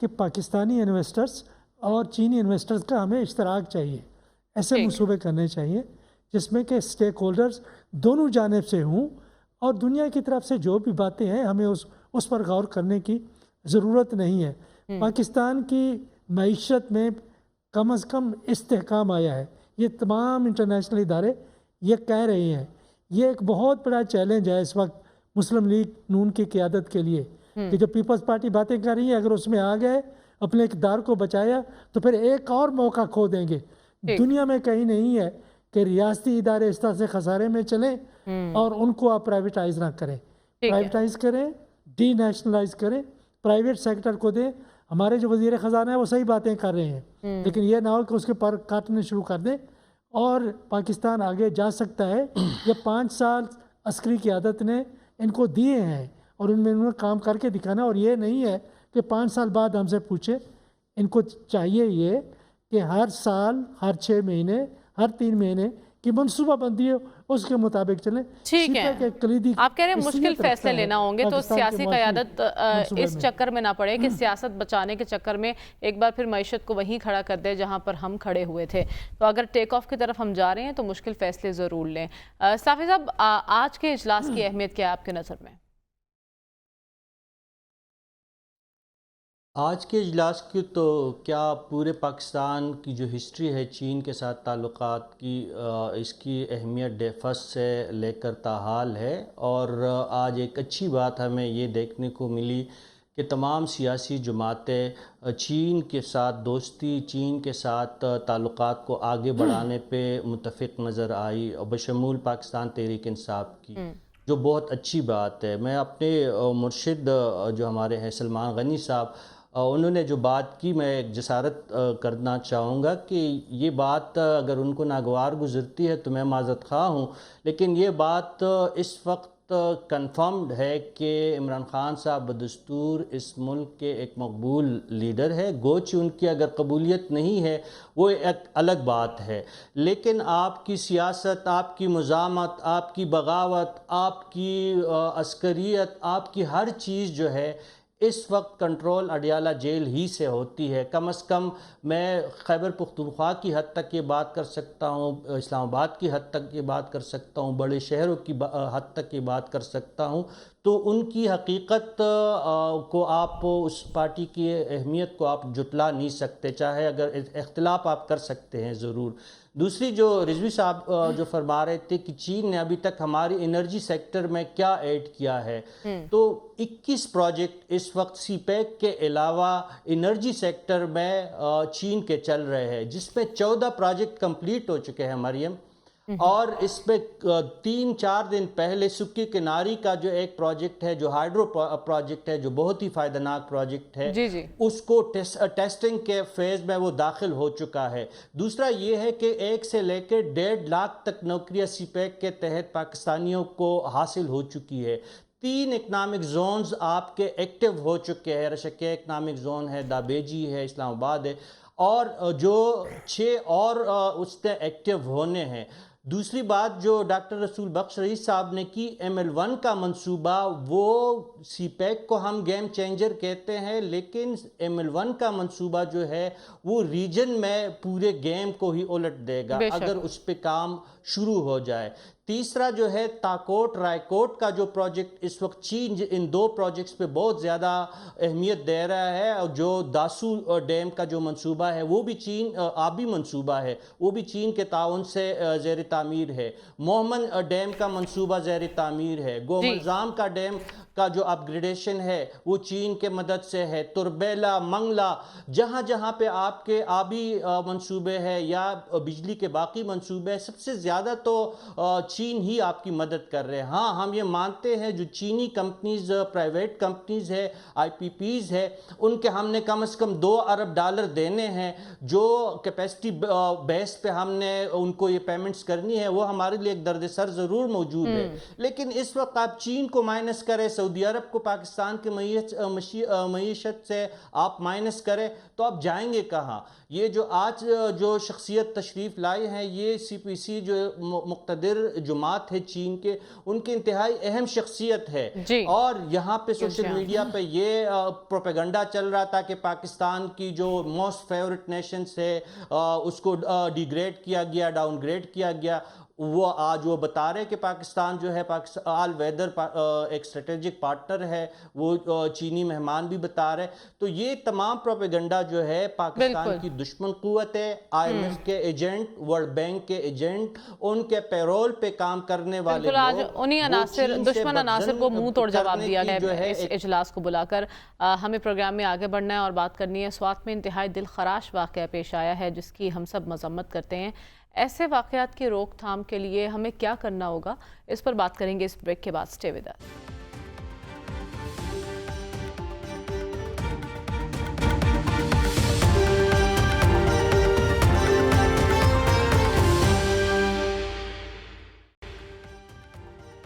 کہ پاکستانی انویسٹرز اور چینی انویسٹرز کا ہمیں اشتراک چاہیے. ایسے منصوبے کرنے چاہیے جس میں کہ اسٹیک ہولڈرز دونوں جانب سے ہوں, اور دنیا کی طرف سے جو بھی باتیں ہیں ہمیں اس پر غور کرنے کی ضرورت نہیں ہے. پاکستان کی معیشت میں کم از کم استحکام آیا ہے, یہ تمام انٹرنیشنل ادارے یہ کہہ رہے ہیں. یہ ایک بہت بڑا چیلنج ہے اس وقت مسلم لیگ نون کی قیادت کے لیے کہ جو پیپلز پارٹی باتیں کر رہی ہے, اگر اس میں آ گئے, اپنے اقتدار کو بچایا, تو پھر ایک اور موقع کھو دیں گے. دنیا میں کہیں نہیں ہے کہ ریاستی ادارے اس طرح سے خسارے میں چلیں اور ان کو آپ پرائیویٹائز نہ کریں. پرائیویٹائز کریں, ڈی نیشنلائز کریں, پرائیویٹ سیکٹر کو دیں. ہمارے جو وزیر خزانہ ہیں وہ صحیح باتیں کر رہے ہیں, لیکن یہ نہ ہو کہ اس کے پر کاٹنے شروع کر دیں. اور پاکستان آگے جا سکتا ہے. یہ 5 سال عسکری قیادت نے ان کو دیے ہیں اور ان میں انہوں نے کام کر کے دکھانا. اور یہ نہیں ہے کہ 5 سال بعد ہم سے پوچھیں. ان کو چاہیے یہ کہ ہر سال, ہر 6 مہینے, ہر 3 مہینے کی منصوبہ بندی ہے, اس کے مطابق چلیں. ٹھیک ہے, آپ کہہ رہے ہیں مشکل فیصلے لینا ہوں گے, تو سیاسی قیادت اس چکر میں نہ پڑے کہ سیاست بچانے کے چکر میں ایک بار پھر معیشت کو وہیں کھڑا کر دے جہاں پر ہم کھڑے ہوئے تھے. تو اگر ٹیک آف کی طرف ہم جا رہے ہیں تو مشکل فیصلے ضرور لیں. صافی صاحب, آج کے اجلاس کی اہمیت کیا ہے آپ کے نظر میں؟ آج کے اجلاس کی تو کیا پورے پاکستان کی جو ہسٹری ہے چین کے ساتھ تعلقات کی، اس کی اہمیت ڈیفس سے لے کر تاحال ہے، اور آج ایک اچھی بات ہمیں یہ دیکھنے کو ملی کہ تمام سیاسی جماعتیں چین کے ساتھ دوستی، چین کے ساتھ تعلقات کو آگے بڑھانے پہ متفق نظر آئی، اور بشمول پاکستان تحریک انصاف کی، جو بہت اچھی بات ہے۔ میں اپنے مرشد جو ہمارے ہیں سلمان غنی صاحب، انہوں نے جو بات کی، میں ایک جسارت کرنا چاہوں گا کہ یہ بات اگر ان کو ناگوار گزرتی ہے تو میں معذرت خواہ ہوں، لیکن یہ بات اس وقت کنفرمڈ ہے کہ عمران خان صاحب بدستور اس ملک کے ایک مقبول لیڈر ہے، گوچہ ان کی اگر قبولیت نہیں ہے وہ ایک الگ بات ہے، لیکن آپ کی سیاست، آپ کی مزاحمت، آپ کی بغاوت، آپ کی عسکریت، آپ کی ہر چیز جو ہے اس وقت کنٹرول اڈیالہ جیل ہی سے ہوتی ہے۔ کم از کم میں خیبر پختونخوا کی حد تک یہ بات کر سکتا ہوں، اسلام آباد کی حد تک یہ بات کر سکتا ہوں، بڑے شہروں کی حد تک یہ بات کر سکتا ہوں، تو ان کی حقیقت کو آپ، اس پارٹی کی اہمیت کو آپ جٹلا نہیں سکتے، چاہے اگر اختلاف آپ کر سکتے ہیں ضرور۔ دوسری جو رضوی صاحب جو فرما رہے تھے کہ چین نے ابھی تک ہماری انرجی سیکٹر میں کیا ایڈ کیا ہے، تو 21 پروجیکٹ اس وقت سی پیک کے علاوہ انرجی سیکٹر میں چین کے چل رہے ہیں، جس میں 14 پروجیکٹ کمپلیٹ ہو چکے ہیں مریم، اور اس میں 3-4 دن پہلے سکی کناری کا جو ایک پروجیکٹ ہے، جو ہائیڈرو پروجیکٹ ہے، جو بہت ہی فائدہ ناک پروجیکٹ ہے، اس کو ٹیسٹنگ کے فیز میں وہ داخل ہو چکا ہے۔ دوسرا یہ ہے کہ 1 سے لے کے 1.5 لاکھ تک نوکریاں سی پیک کے تحت پاکستانیوں کو حاصل ہو چکی ہے۔ 3 اکنامک زونز آپ کے ایکٹیو ہو چکے ہیں، رشکے اکنامک زون ہے، دابیجی ہے، اسلام آباد ہے، اور جو 6 اور اس سے ایکٹیو ہونے ہیں۔ دوسری بات جو ڈاکٹر رسول بخش رئیس صاحب نے کی، ML1 کا منصوبہ، وہ سی پیک کو ہم گیم چینجر کہتے ہیں، لیکن ML1 کا منصوبہ جو ہے وہ ریجن میں پورے گیم کو ہی الٹ دے گا اگر اس پہ کام شروع ہو جائے۔ تیسرا جو ہے تاکوٹ رائے کوٹ کا جو پروجیکٹ اس وقت چین ان 2 پروجیکٹس پہ بہت زیادہ اہمیت دے رہا ہے، اور جو داسو ڈیم کا جو منصوبہ ہے وہ بھی چین آبی منصوبہ ہے، وہ بھی چین کے تعاون سے زیر تعمیر ہے۔ مومن ڈیم کا منصوبہ زیر تعمیر ہے۔ گوملزام کا ڈیم کا جو اپ گریڈیشن ہے وہ چین کے مدد سے ہے۔ تربیلا، منگلا، جہاں جہاں پہ آپ کے آبی منصوبے ہیں یا بجلی کے باقی منصوبے ہیں، سب سے زیادہ تو چین ہی آپ کی مدد کر رہے ہیں۔ ہاں، ہم یہ مانتے ہیں جو چینی کمپنیز، پرائیویٹ کمپنیز ہے، IPPs ہے، ان کے ہم نے کم از کم $2 ارب دینے ہیں، جو کیپیسٹی بیس پہ ہم نے ان کو یہ پیمنٹس کرنی ہے، وہ ہمارے لیے ایک درد سر ضرور موجود ہے۔ لیکن اس وقت آپ چین کو مائنس کریں، سعودی عرب کو پاکستان کی معیشت سے آپ مائنس کریں، تو آپ جائیں گے کہاں؟ یہ جو آج جو شخصیت تشریف لائے ہیں، یہ CPC جو مقتدر جماعت ہے چین کے، ان کی انتہائی اہم شخصیت ہے، اور یہاں پہ سوشل میڈیا پہ یہ پروپیگنڈا چل رہا تھا کہ پاکستان کی جو موسٹ فیورٹ نیشنز ہے اس کو ڈی گریڈ کیا گیا، ڈاؤن گریڈ کیا گیا۔ وہ آج وہ بتا رہے کہ پاکستان جو ہے آل ویدر ایک اسٹریٹجک پارٹنر ہے، وہ چینی مہمان بھی بتا رہے۔ تو یہ تمام پروپیگنڈا جو ہے پاکستان کی دشمن قوت ہے، IMF کے ایجنٹ، ورلڈ بینک کے ایجنٹ، ان کے پیرول پہ کام کرنے والے لوگ، آج انہی عناصر، دشمن عناصر کو منہ توڑ جواب دیا گیا ہے اس اجلاس کو بلا کر۔ ہمیں پروگرام میں آگے بڑھنا ہے اور بات کرنی ہے۔ سوات میں انتہائی دل خراش واقعہ پیش آیا ہے جس کی ہم سب مذمت کرتے ہیں۔ ایسے واقعات کی روک تھام کے لیے ہمیں کیا کرنا ہوگا، اس پر بات کریں گے اس بریک کے بعد۔ Stay with us.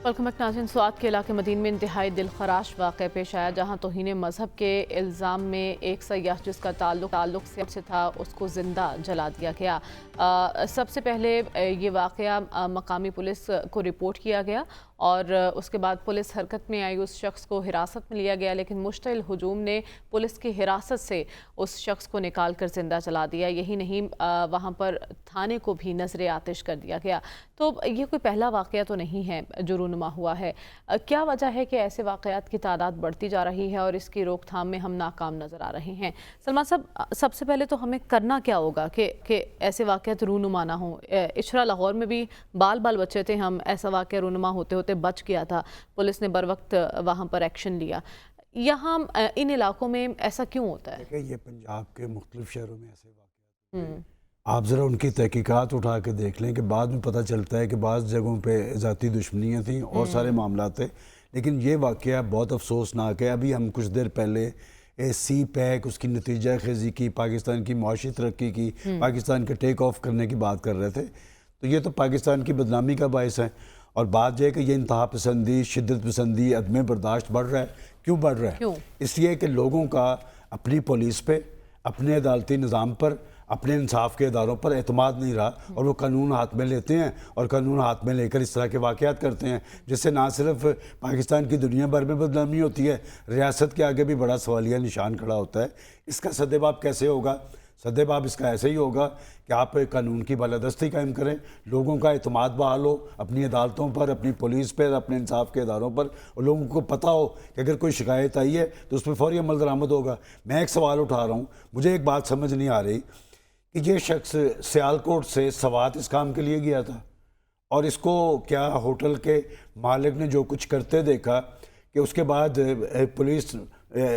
Welcome back ناظرین۔ سوات کے علاقے مدین میں انتہائی دل خراش واقعہ پیش آیا، جہاں توہین مذہب کے الزام میں ایک سیاح جس کا تعلق سے تھا اس کو زندہ جلا دیا گیا۔ سب سے پہلے یہ واقعہ مقامی پولیس کو رپورٹ کیا گیا اور اس کے بعد پولیس حرکت میں آئی، اس شخص کو حراست میں لیا گیا، لیکن مشتعل ہجوم نے پولیس کی حراست سے اس شخص کو نکال کر زندہ چلا دیا۔ یہی نہیں، وہاں پر تھانے کو بھی نظر آتش کر دیا گیا۔ تو یہ کوئی پہلا واقعہ تو نہیں ہے جو رونما ہوا ہے۔ کیا وجہ ہے کہ ایسے واقعات کی تعداد بڑھتی جا رہی ہے اور اس کی روک تھام میں ہم ناکام نظر آ رہے ہیں؟ سلمان صاحب، سب سے پہلے تو ہمیں کرنا کیا ہوگا کہ ایسے واقعات رونما نہ ہوں؟ اشرا لاہور میں بھی بال بچے تھے ہم، ایسا واقعہ رونما ہوتے ہوتے بچ گیا تھا، پولیس نے بر وقت وہاں پر ایکشن لیا۔ یہاں ان علاقوں میں ایسا کیوں ہوتا ہے؟ دیکھیں، یہ پنجاب کے مختلف شہروں میں ایسے واقعات آپ ذرا ان کی تحقیقات اٹھا کے دیکھ لیں کہ بعد میں پتہ چلتا ہے کہ بعض جگہوں پہ ذاتی دشمنیاں تھیں اور سارے معاملات تھے، لیکن یہ واقعہ بہت افسوسناک ہے۔ ابھی ہم کچھ دیر پہلے سی پیک، اس کی نتیجہ خیزی کی، پاکستان کی معاشی ترقی کی، پاکستان کے ٹیک آف کرنے کی بات کر رہے تھے، تو یہ تو پاکستان کی بدنامی کا باعث ہے۔ اور بات یہ ہے کہ یہ انتہا پسندی، شدت پسندی، عدم برداشت بڑھ رہا ہے۔ کیوں بڑھ رہا ہے؟ اس لیے کہ لوگوں کا اپنی پولیس پہ، اپنے عدالتی نظام پر، اپنے انصاف کے اداروں پر اعتماد نہیں رہا، اور وہ قانون ہاتھ میں لیتے ہیں اور قانون ہاتھ میں لے کر اس طرح کے واقعات کرتے ہیں، جس سے نہ صرف پاکستان کی دنیا بھر میں بدنامی ہوتی ہے، ریاست کے آگے بھی بڑا سوالیہ نشان کھڑا ہوتا ہے۔ اس کا سدباب کیسے ہوگا؟ سدباب اس کا ایسے ہی ہوگا کہ آپ قانون کی بالادستی قائم کریں، لوگوں کا اعتماد بحال ہو اپنی عدالتوں پر، اپنی پولیس پر، اپنے انصاف کے اداروں پر، اور لوگوں کو پتہ ہو کہ اگر کوئی شکایت آئی ہے تو اس پہ فوری عمل درآمد ہوگا۔ میں ایک سوال اٹھا رہا ہوں، مجھے ایک بات سمجھ نہیں آ رہی کہ یہ شخص سیالکوٹ سے سوات اس کام کے لیے گیا تھا، اور اس کو کیا ہوٹل کے مالک نے جو کچھ کرتے دیکھا کہ اس کے بعد پولیس،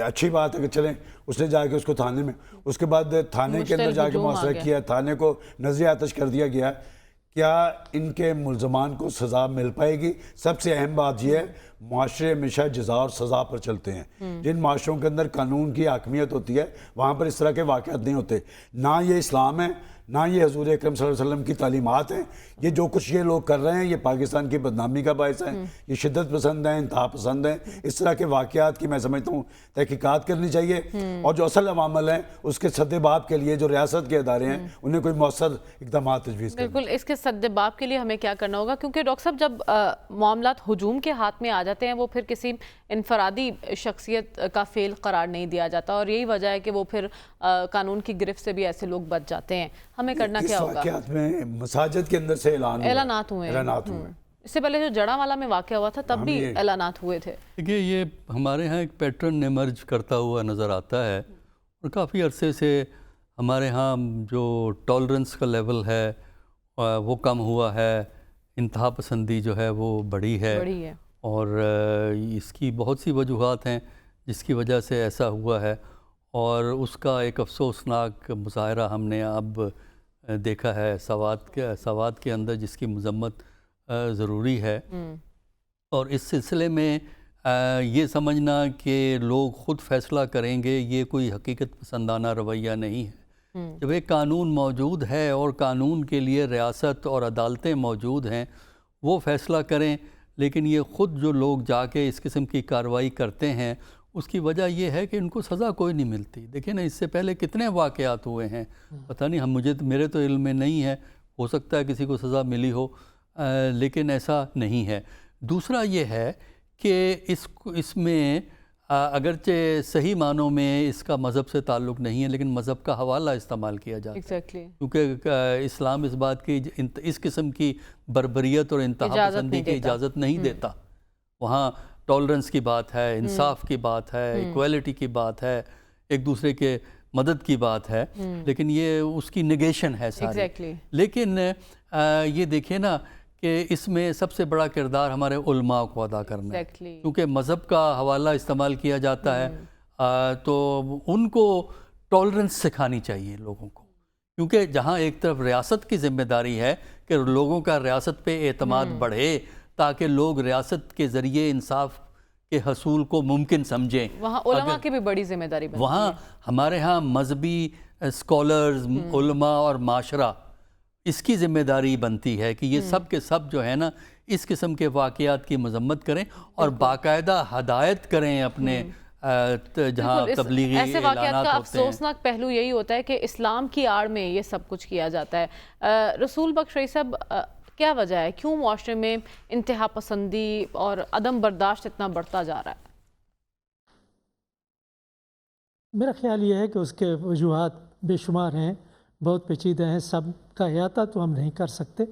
اچھی بات ہے کہ چلیں، اس نے جا کے اس کو تھانے میں، اس کے بعد تھانے کے اندر جا کے محاصرہ کیا، تھانے کو نظر آتش کر دیا گیا، کیا ان کے ملزمان کو سزا مل پائے گی؟ سب سے اہم بات یہ ہے، معاشرے ہمیشہ جزا اور سزا پر چلتے ہیں۔ جن معاشروں کے اندر قانون کی حاکمیت ہوتی ہے وہاں پر اس طرح کے واقعات نہیں ہوتے۔ نہ یہ اسلام ہے، نہ یہ حضور اکرم صلی اللہ علیہ وسلم کی تعلیمات ہیں۔ یہ جو کچھ یہ لوگ کر رہے ہیں، یہ پاکستان کی بدنامی کا باعث ہے، یہ شدت پسند ہیں، انتہا پسند ہیں۔ اس طرح کے واقعات کی میں سمجھتا ہوں تحقیقات کرنی چاہیے، اور جو اصل عوامل ہیں اس کے سدباب کے لیے جو ریاست کے ادارے ہیں انہیں کوئی مؤثر اقدامات تجویز کریں۔ بالکل، اس کے سدباب کے لیے ہمیں کیا کرنا ہوگا؟ کیونکہ ڈاکٹر صاحب، جب معاملات ہجوم کے ہاتھ میں آ جاتے ہیں وہ پھر کسی انفرادی شخصیت کا فعل قرار نہیں دیا جاتا، اور یہی وجہ ہے کہ وہ پھر قانون کی گرفت سے بھی ایسے لوگ بچ جاتے ہیں۔ ہمیں کرنا کیا ہوگا؟ اس واقعات میں مساجد کے اندر سے اعلانات ہوئے ہیں۔ اس سے پہلے جو جڑا والا میں واقعہ ہوا تھا تب بھی اعلانات ہوئے تھے۔ دیکھیے، یہ ہمارے ہاں ایک پیٹرن ایمرج کرتا ہوا نظر آتا ہے، اور کافی عرصے سے ہمارے ہاں جو ٹالرنس کا لیول ہے وہ کم ہوا ہے، انتہا پسندی جو ہے وہ بڑی ہے، اور اس کی بہت سی وجوہات ہیں جس کی وجہ سے ایسا ہوا ہے، اور اس کا ایک افسوسناک مظاہرہ ہم نے اب دیکھا ہے سوات کے اندر، جس کی مذمت ضروری ہے۔ اور اس سلسلے میں یہ سمجھنا کہ لوگ خود فیصلہ کریں گے، یہ کوئی حقیقت پسندانہ رویہ نہیں ہے۔ جب ایک قانون موجود ہے اور قانون کے لیے ریاست اور عدالتیں موجود ہیں، وہ فیصلہ کریں، لیکن یہ خود جو لوگ جا کے اس قسم کی کارروائی کرتے ہیں، اس کی وجہ یہ ہے کہ ان کو سزا کوئی نہیں ملتی۔ دیکھیں نا، اس سے پہلے کتنے واقعات ہوئے ہیں، پتہ نہیں، میرے تو علم میں نہیں ہے، ہو سکتا ہے کسی کو سزا ملی ہو، لیکن ایسا نہیں ہے۔ دوسرا یہ ہے کہ اس میں اگرچہ صحیح معنوں میں اس کا مذہب سے تعلق نہیں ہے، لیکن مذہب کا حوالہ استعمال کیا جاتا ہے، کیونکہ اسلام اس بات کی، اس قسم کی بربریت اور انتہا پسندی کی اجازت نہیں دیتا۔ وہاں ٹالرنس کی بات ہے، انصاف کی بات ہے، ایکویلٹی کی بات ہے، ایک دوسرے کے مدد کی بات ہے، لیکن یہ اس کی نگیشن ہے ساری۔ لیکن یہ دیکھیں نا کہ اس میں سب سے بڑا کردار ہمارے علماء کو ادا کرنا ہے، کیونکہ مذہب کا حوالہ استعمال کیا جاتا ہے، تو ان کو ٹالرنس سکھانی چاہیے لوگوں کو، کیونکہ جہاں ایک طرف ریاست کی ذمہ داری ہے کہ لوگوں کا ریاست پہ اعتماد بڑھے تاکہ لوگ ریاست کے ذریعے انصاف کے حصول کو ممکن سمجھیں، وہاں علماء کی بھی بڑی ذمہ داری بنتی ہے۔ وہاں ہمارے ہاں مذہبی اسکالرز، علماء اور معاشرہ، اس کی ذمہ داری بنتی ہے کہ یہ سب کے سب جو ہے نا، اس قسم کے واقعات کی مذمت کریں اور باقاعدہ ہدایت کریں اپنے جہاں تبلیغی ایسے واقعات اعلانات کا ہوتے ہیں۔ افسوسناک پہلو یہی ہوتا ہے کہ اسلام کی آڑ میں یہ سب کچھ کیا جاتا ہے۔ رسول بخش رئی صاحب، کیا وجہ ہے؟ کیوں معاشرے میں انتہا پسندی اور عدم برداشت اتنا بڑھتا جا رہا ہے؟ میرا خیال یہ ہے کہ اس کے وجوہات بے شمار ہیں، بہت پیچیدہ ہیں، سب کا احاطہ تو ہم نہیں کر سکتے،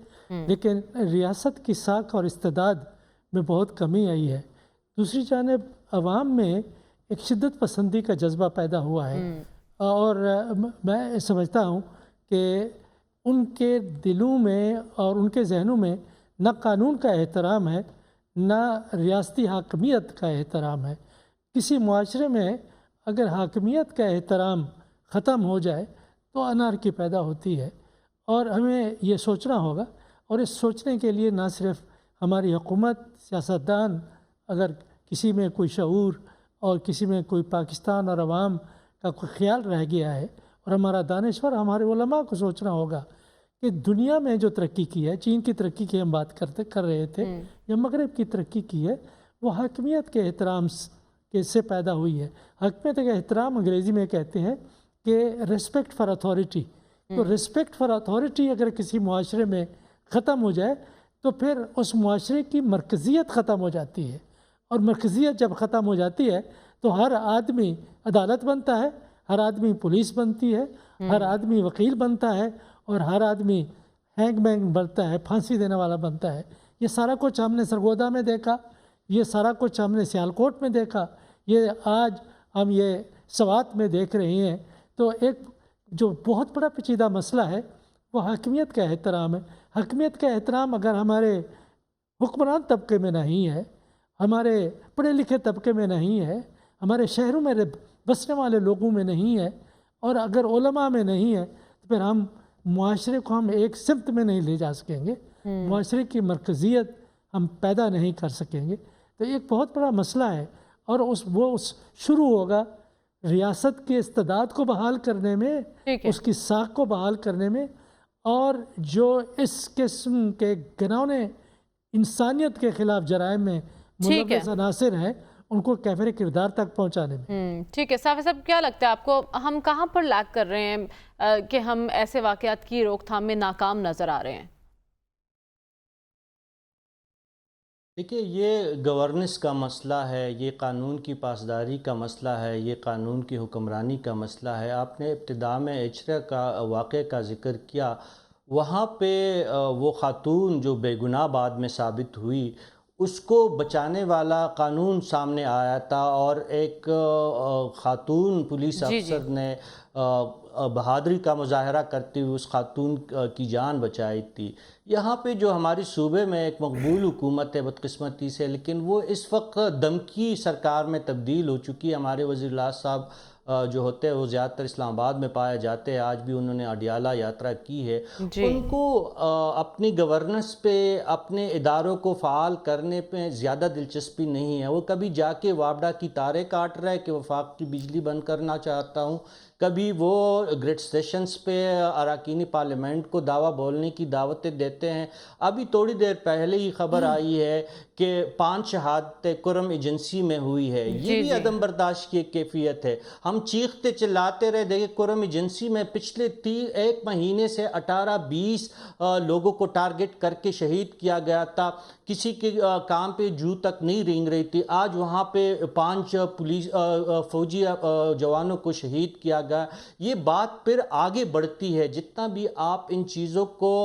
لیکن ریاست کی ساکھ اور استعداد میں بہت کمی آئی ہے۔ دوسری جانب عوام میں ایک شدت پسندی کا جذبہ پیدا ہوا ہے، اور میں سمجھتا ہوں کہ ان کے دلوں میں اور ان کے ذہنوں میں نہ قانون کا احترام ہے، نہ ریاستی حاکمیت کا احترام ہے۔ کسی معاشرے میں اگر حاکمیت کا احترام ختم ہو جائے تو انارکی پیدا ہوتی ہے، اور ہمیں یہ سوچنا ہوگا، اور اس سوچنے کے لیے نہ صرف ہماری حکومت، سیاستدان، اگر کسی میں کوئی شعور اور کسی میں کوئی پاکستان اور عوام کا کوئی خیال رہ گیا ہے، اور ہمارا دانشور، ہمارے علماء کو سوچنا ہوگا کہ دنیا میں جو ترقی کی ہے، چین کی ترقی کی ہم بات کر رہے تھے، یا مغرب کی ترقی کی ہے، وہ حاکمیت کے احترام سے پیدا ہوئی ہے۔ حاکمیت کا احترام انگریزی میں کہتے ہیں کہ ریسپیکٹ فار اتھارٹی۔ تو ریسپیکٹ فار اتھارٹی اگر کسی معاشرے میں ختم ہو جائے تو پھر اس معاشرے کی مرکزیت ختم ہو جاتی ہے، اور مرکزیت جب ختم ہو جاتی ہے تو ہر آدمی عدالت بنتا ہے، ہر آدمی پولیس بنتی ہے، ہر آدمی وکیل بنتا ہے، اور ہر آدمی ہینگ مینگ بنتا ہے، پھانسی دینے والا بنتا ہے۔ یہ سارا کچھ ہم نے سرگودا میں دیکھا، یہ سارا کچھ ہم نے سیالکوٹ میں دیکھا، یہ آج ہم یہ سوات میں دیکھ رہے ہیں۔ تو ایک جو بہت بڑا پیچیدہ مسئلہ ہے وہ حاکمیت کا احترام ہے۔ حاکمیت کا احترام اگر ہمارے حکمران طبقے میں نہیں ہے، ہمارے پڑھے لکھے طبقے میں نہیں ہے، ہمارے شہروں میں بسنے والے لوگوں میں نہیں ہے، اور اگر علماء میں نہیں ہے، تو پھر ہم معاشرے کو ہم ایک سمت میں نہیں لے جا سکیں گے، معاشرے کی مرکزیت ہم پیدا نہیں کر سکیں گے۔ تو ایک بہت بڑا مسئلہ ہے، اور وہ شروع ہوگا ریاست کے استعداد کو بحال کرنے میں، اس کی ساکھ کو بحال کرنے میں، اور جو اس قسم کے گھناؤنے انسانیت کے خلاف جرائم میں ملوث عناصر ہیں ان کو کیفر کردار تک پہنچانے میں۔ ٹھیک ہے صافی صاحب، کیا لگتا ہے آپ کو ہم کہاں پر لیک کر رہے ہیں کہ ہم ایسے واقعات کی روک تھام میں ناکام نظر آ رہے ہیں؟ دیکھیے، یہ گورننس کا مسئلہ ہے، یہ قانون کی پاسداری کا مسئلہ ہے، یہ قانون کی حکمرانی کا مسئلہ ہے۔ آپ نے ابتدا میں ایچرا کا واقعے کا ذکر کیا، وہاں پہ وہ خاتون جو بے گناہ بعد میں ثابت ہوئی، اس کو بچانے والا قانون سامنے آیا تھا، اور ایک خاتون پولیس افسر نے بہادری کا مظاہرہ کرتے ہوئے اس خاتون کی جان بچائی تھی۔ یہاں پہ جو ہماری صوبے میں ایک مقبول حکومت ہے بدقسمتی سے، لیکن وہ اس وقت دمکی سرکار میں تبدیل ہو چکی ہے۔ ہمارے وزیر اعلیٰ صاحب جو ہوتے ہیں وہ زیادہ تر اسلام آباد میں پائے جاتے ہیں، آج بھی انہوں نے اڈیالہ یاترا کی ہے۔ ان کو اپنی گورننس پہ، اپنے اداروں کو فعال کرنے پہ زیادہ دلچسپی نہیں ہے۔ وہ کبھی جا کے وابڈا کی تاریں کاٹ رہے کہ وفاق کی بجلی بند کرنا چاہتا ہوں، کبھی وہ گریڈ اسٹیشنز پہ اراکین پارلیمنٹ کو دعویٰ بولنے کی دعوتیں دیتے ہیں۔ ابھی تھوڑی دیر پہلے ہی خبر آئی ہے کہ 5 شہادتیں کرم ایجنسی میں ہوئی ہے۔ یہ بھی عدم برداشت کی کیفیت ہے۔ ہم چیختے چلاتے رہے، دیکھیں کرم ایجنسی میں پچھلے 1 مہینے سے 18-20 لوگوں کو ٹارگٹ کر کے شہید کیا گیا تھا، کسی کے کام پہ جو تک نہیں رینگ رہی تھی۔ آج وہاں پہ 5 پولیس فوجی جوانوں کو شہید کیا گیا۔ یہ بات پھر آگے بڑھتی ہے، جتنا بھی آپ ان چیزوں کو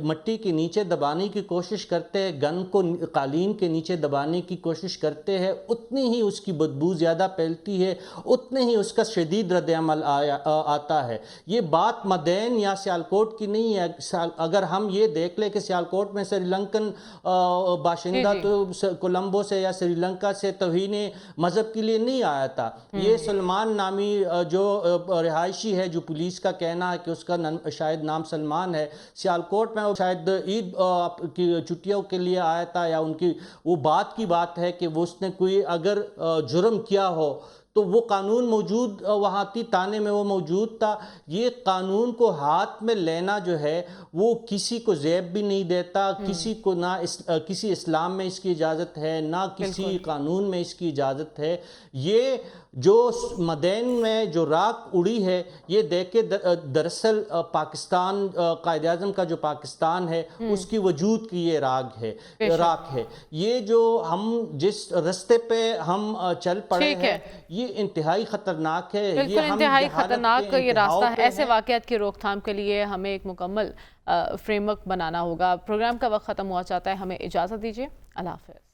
مٹی کے نیچے دبانے کی کوشش کرتے ہیں، گن کو قالین کے نیچے دبانے کی کوشش کرتے ہیں، اتنی ہی اس کی بدبو زیادہ پھیلتی ہے، اتنے ہی اس کا شدید رد عمل آتا ہے۔ یہ بات مدین یا سیالکوٹ کی نہیں ہے۔ اگر ہم یہ دیکھ لیں کہ سیالکوٹ میں سری لنکن باشندہ تو کولمبو سے یا سری لنکا سے توہین مذہب کے لیے نہیں آیا تھا۔ یہ سلمان نامی جو رہائشی ہے، جو پولیس کا کہنا ہے کہ اس کا شاید نام سلمان ہے، سیالکوٹ میں شاید عید کی چھٹیوں کے لیے آیا تھا، یا ان کی وہ بات ہے کہ وہ اس نے کوئی اگر جرم کیا ہو تو وہ قانون موجود وہاں تھی، تانے میں وہ موجود تھا. یہ قانون کو ہاتھ میں لینا جو ہے وہ کسی کو زیب بھی نہیں دیتا، کسی کو نہ کسی اسلام میں اس کی اجازت ہے، نہ کسی قانون میں اس کی اجازت ہے. یہ جو مدین میں جو راکھ اڑی ہے، یہ دیکھے دراصل پاکستان، قائد اعظم کا جو پاکستان ہے اس کی وجود کی یہ راکھ ہے. یہ جو ہم جس رستے پہ ہم چل پڑے ہیں یہ انتہائی خطرناک ہے. بالکل انتہائی خطرناک یہ راستہ ہے. ایسے واقعات کی روک تھام کے لیے ہمیں ایک مکمل فریم ورک بنانا ہوگا. پروگرام کا وقت ختم ہوا چاہتا ہے، ہمیں اجازت دیجیے. اللہ حافظ.